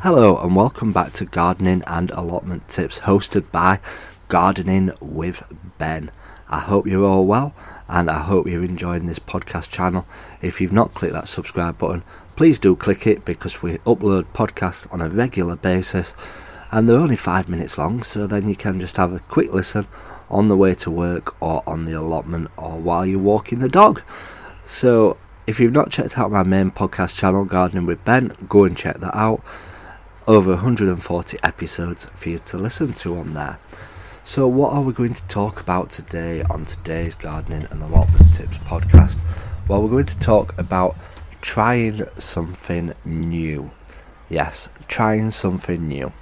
Hello and welcome back to Gardening and Allotment Tips, hosted by Gardening with Ben. I hope you're all well and I hope you're enjoying this podcast channel. If you've not clicked that subscribe button, please do click it because we upload podcasts on a regular basis and they're only 5 minutes long, so then you can just have a quick listen on the way to work or on the allotment or while you're walking the dog. So if you've not checked out my main podcast channel, Gardening with Ben, go and check that out. Over 140 episodes for you to listen to on there. So what are we going to talk about today on today's Gardening and Allotment Tips podcast? Well, we're going to talk about trying something new. Yes, trying something new.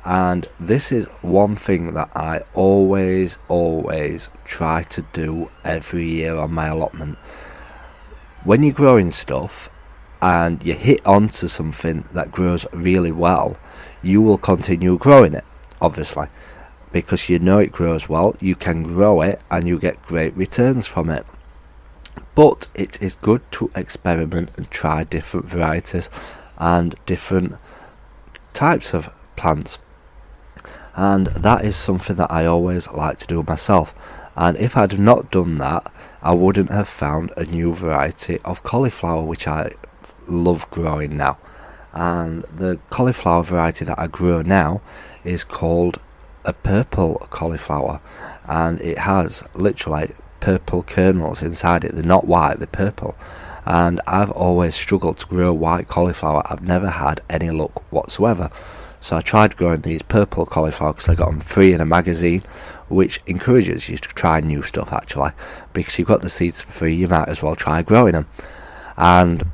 And this is one thing that I always try to do every year on my allotment. When you're growing stuff and you hit onto something that grows really well, you will continue growing it, obviously, because you know it grows well, you can grow it and you get great returns from it. But it is good to experiment and try different varieties and different types of plants. And that is something that I always like to do myself. And if I'd not done that, I wouldn't have found a new variety of cauliflower, which I love growing now. And the cauliflower variety that I grow now is called a purple cauliflower, and it has literally purple kernels inside it. They're not white, they're purple. And I've always struggled to grow white cauliflower. I've never had any luck whatsoever. So I tried growing these purple cauliflower because I got them free in a magazine, which encourages you to try new stuff actually, because you've got the seeds for free, you might as well try growing them. And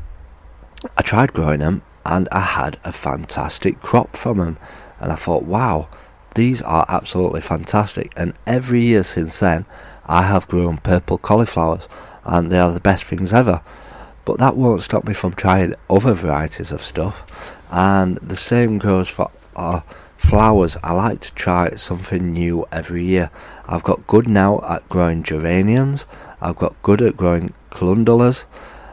I tried growing them and I had a fantastic crop from them, and I thought, wow, these are absolutely fantastic. And every year since then I have grown purple cauliflowers and they are the best things ever. But that won't stop me from trying other varieties of stuff, and the same goes for flowers. I like to try something new every year. I've got good now at growing geraniums, I've got good at growing calendulas,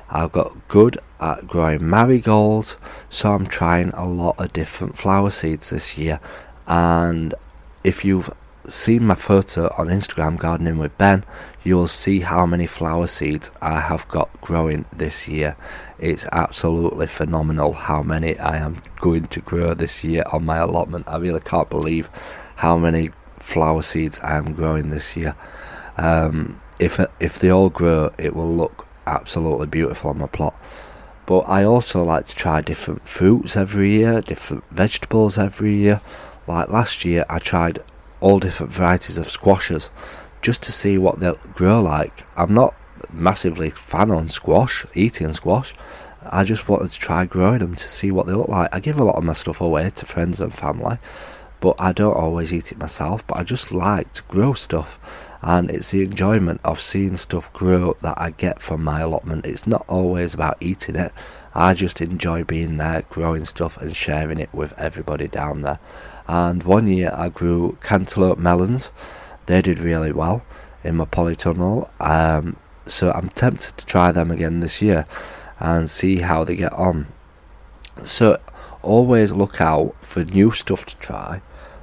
I've got good at growing marigolds, so I'm trying a lot of different flower seeds this year. And if you've seen my photo on Instagram, Gardening with Ben, you'll see how many flower seeds I have got growing this year. It's absolutely phenomenal how many I am going to grow this year on my allotment. I really can't believe how many flower seeds I am growing this year. If they all grow, it will look absolutely beautiful on my plot. But I also like to try different fruits every year, different vegetables every year. Like last year I tried all different varieties of squashes just to see what they'll grow like. I'm not massively fan on squash, eating squash. I just wanted to try growing them to see what they look like. I give a lot of my stuff away to friends and family, but I don't always eat it myself. But I just like to grow stuff, and it's the enjoyment of seeing stuff grow that I get from my allotment. It's not always about eating it. I just enjoy being there, growing stuff and sharing it with everybody down there. And one year I grew cantaloupe melons. They did really well in my polytunnel, so I'm tempted to try them again this year and see how they get on. So always look out for new stuff to try.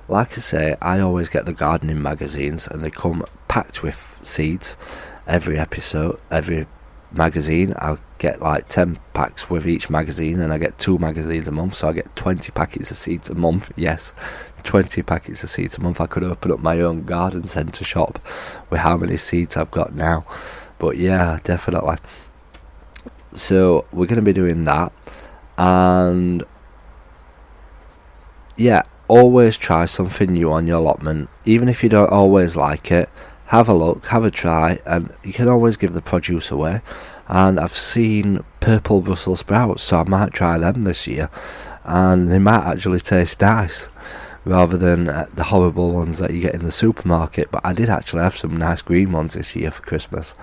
Like I say, I always get the gardening magazines and they come packed with seeds. Every episode, every magazine, I'll get like 10 packs with each magazine, and I get 2 magazines a month, so I get 20 packets of seeds a month. Yes, 20 packets of seeds a month. I could open up my own garden centre shop with how many seeds I've got now. But yeah, definitely. So we're going to be doing that, and yeah, always try something new on your allotment. Even if you don't always like it, have a look, have a try, and you can always give the produce away. And I've seen purple Brussels sprouts, so I might try them this year, and they might actually taste nice rather than the horrible ones that you get in the supermarket. But I did actually have some nice green ones this year for Christmas.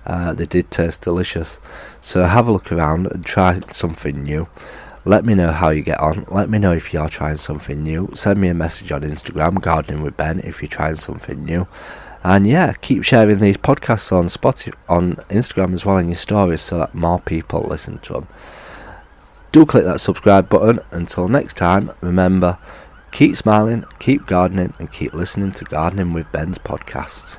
They did taste delicious. So have a look around and try something new. Let me know how you get on. Let me know if you're trying something new. Send me a message on Instagram, Gardening with Ben, if you're trying something new. And yeah, keep sharing these podcasts on Instagram as well in your stories so that more people listen to them. do click that subscribe button. Until next time, remember, keep smiling, keep gardening, and keep listening to Gardening with Ben's podcasts.